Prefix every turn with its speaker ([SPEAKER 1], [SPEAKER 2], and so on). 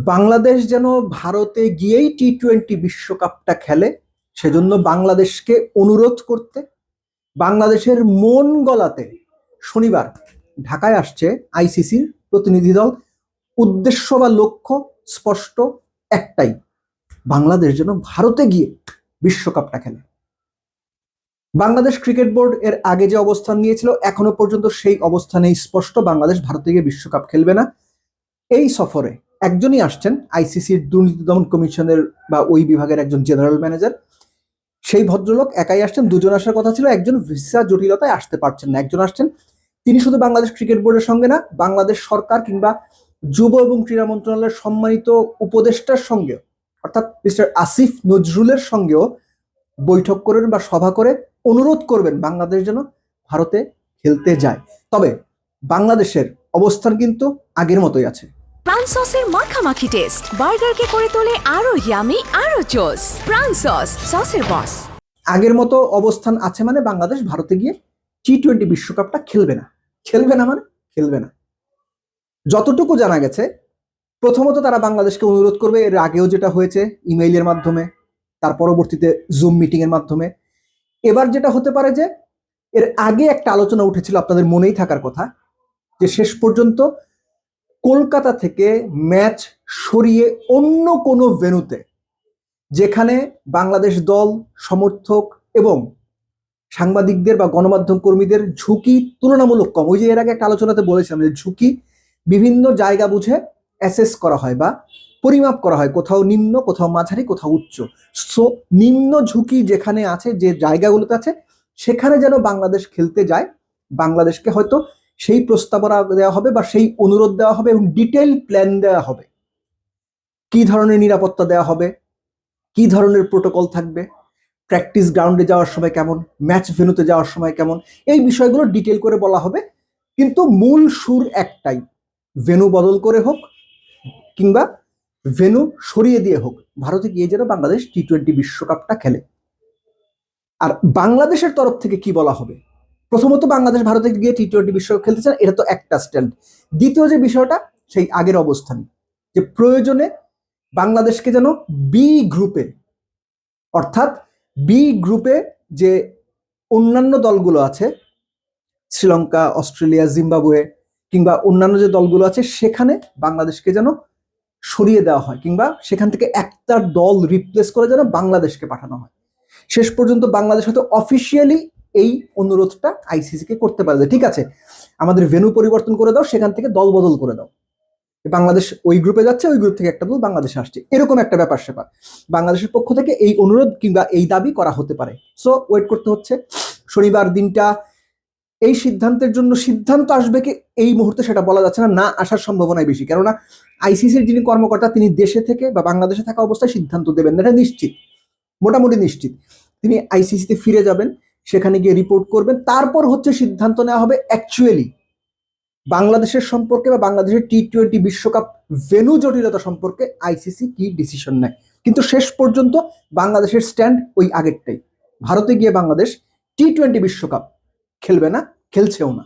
[SPEAKER 1] বাংলাদেশ যেন ভারতে গিয়েই টি-20 বিশ্বকাপটা খেলে, সেজন্য বাংলাদেশকে অনুরোধ করতে, বাংলাদেশের মন গলাতে শনিবার ঢাকায় আসছে আইসিসির প্রতিনিধি দল। উদ্দেশ্য বা লক্ষ্য স্পষ্ট, একটাই, বাংলাদেশ যেন ভারতে গিয়ে বিশ্বকাপটা খেলে। বাংলাদেশ ক্রিকেট বোর্ড এর আগে যে অবস্থান নিয়েছিল এখনো পর্যন্ত সেই অবস্থানেই স্পষ্ট, বাংলাদেশ ভারতে গিয়ে বিশ্বকাপ খেলবে না। এই সফরে একজনই আসছেন, আইসিসির দুর্নীতি দমন কমিশনের বা ওই বিভাগের একজন জেনারেল ম্যানেজার। সেই ভদ্রলোক একাই আসছেন, দুজন আসার কথা ছিল, একজন ভিসা জটিলতায় আসতে পারছেন না, একজন আসছেন। তিনি শুধু বাংলাদেশ ক্রিকেট বোর্ডের সঙ্গে না, বাংলাদেশ সরকার কিংবা যুব এবং ক্রীড়া মন্ত্রণালয়ের সম্মানিত উপদেষ্টার সঙ্গে, অর্থাৎ মিস্টার আসিফ নজরুলের সঙ্গেও বৈঠক করবেন বা সভা করে অনুরোধ করবেন বাংলাদেশ যেন ভারতে খেলতে যায়। তবে বাংলাদেশের অবস্থান কিন্তু আগের মতোই আছে।
[SPEAKER 2] প্রাণ সসের মাখামাখি টেস্ট বার্গারকে করে তোলে আরো ইয়ামি আরো জোস। প্রাণ সস, সসের বস।
[SPEAKER 1] আগের মতো অবস্থান আছে মানে বাংলাদেশ ভারতে গিয়ে টি-20 বিশ্বকাপটা খেলবে না। খেলবে না মানে খেলবে না। যতটুকু জানা গেছে, প্রথমত তারা বাংলাদেশকে অনুরোধ করবে, এর আগেও যেটা হয়েছে ইমেইলের মাধ্যমে, তার পরবর্তীতে জুম মিটিং এর মাধ্যমে। এবার যেটা হতে পারে যে, এর আগে একটা আলোচনা উঠেছিল, আপনাদের মনেই থাকার কথা, যে শেষ পর্যন্ত কলকাতা থেকে ম্যাচ সরিয়ে অন্য কোনো ভেন্যুতে, যেখানে বাংলাদেশ দল, সমর্থক এবং সাংবাদিকদের বা গণমাধ্যম কর্মীদের ঝুঁকি তুলনামূলক কম। ওই যে এর আগে একটা আলোচনাতে বলেছিলাম যে ঝুঁকি বিভিন্ন জায়গা বুঝে অ্যাসেস করা হয় বা পরিমাপ করা হয়, কোথাও নিম্ন, কোথাও মাঝারি, কোথাও উচ্চ। সো নিম্ন ঝুঁকি যেখানে আছে, যে জায়গাগুলোতে আছে, সেখানে যেন বাংলাদেশ খেলতে যায়, বাংলাদেশকে হয়তো সেই প্রস্তাবনা দেওয়া হবে বা সেই অনুরোধ দেওয়া হবে এবং ডিটেইল প্ল্যান দেওয়া হবে। কি ধরনের নিরাপত্তা দেওয়া হবে, কি ধরনের প্রোটোকল থাকবে, প্র্যাকটিস গ্রাউন্ডে যাওয়ার সময় কেমন, ম্যাচ ভেন্যুতে যাওয়ার সময় কেমন, এই বিষয়গুলো ডিটেল করে বলা হবে। কিন্তু মূল সুর একটাই, ভেন্যু বদল করে হোক কিংবা ভেন্যু সরিয়ে দিয়ে হোক, ভারতে গিয়ে যেন বাংলাদেশ টি-20 বিশ্বকাপটা খেলে। আর বাংলাদেশের তরফ থেকে কি বলা হবে, প্রথমত বাংলাদেশ ভারতে গিয়ে টি-20 বিশ্বকাপ খেলতে চান, এটা তো একটা স্ট্যান্ড। দ্বিতীয় যে বিষয়টা, সেই আগের অবস্থানই, যে প্রয়োজনে বাংলাদেশকে যেন বি গ্রুপে, অর্থাৎ বি গ্রুপে যে অন্যান্য দলগুলো আছে, শ্রীলঙ্কা, অস্ট্রেলিয়া, জিম্বাবুয়ে কিংবা অন্যান্য যে দলগুলো আছে, সেখানে বাংলাদেশকে যেন সরিয়ে দেওয়া হয় কিংবা সেখান থেকে একটা দল রিপ্লেস করে যেন বাংলাদেশকে পাঠানো হয়। শেষ পর্যন্ত বাংলাদেশ হয়তো অফিসিয়ালি এই অনুরোধটা আইসিসিকে করতে পারে যে ঠিক আছে, আমাদের ভেন্যু পরিবর্তন করে দাও, সেখান থেকে দল বদল করে দাও, বাংলাদেশ ওই গ্রুপে যাচ্ছে, ওই গ্রুপ থেকে একটা দল বাংলাদেশে আসছে, এরকম একটা ব্যাপার স্যাপার বাংলাদেশের পক্ষ থেকে এই অনুরোধ কিংবা এই দাবি করা হতে পারে। সো ওয়েট করতে হচ্ছে শনিবার দিনটা। এই সিদ্ধান্তের জন্য সিদ্ধান্ত আসবে কি এই মুহূর্তে সেটা বলা যাচ্ছে না, না আসার সম্ভাবনাই বেশি, কেননা আইসিসির যিনি কর্মকর্তা, তিনি দেশে থেকে বা বাংলাদেশে থাকা অবস্থায় সিদ্ধান্ত দেবেন না, এটা নিশ্চিত, মোটামুটি নিশ্চিত। তিনি আইসিসিতে ফিরে যাবেন, সেখানে গিয়ে রিপোর্ট করবেন, তারপর হচ্ছে সিদ্ধান্ত নেওয়া হবে অ্যাকচুয়ালি বাংলাদেশের সম্পর্কে বা বাংলাদেশের টি-20 বিশ্বকাপ ভেন্যু জটিলতা সম্পর্কে আইসিসি কি ডিসিশন নেয়। কিন্তু শেষ পর্যন্ত বাংলাদেশের স্ট্যান্ড ওই আগেরটাই, ভারতে গিয়ে বাংলাদেশ টি-20 বিশ্বকাপ খেলবে না, খেলছেও না।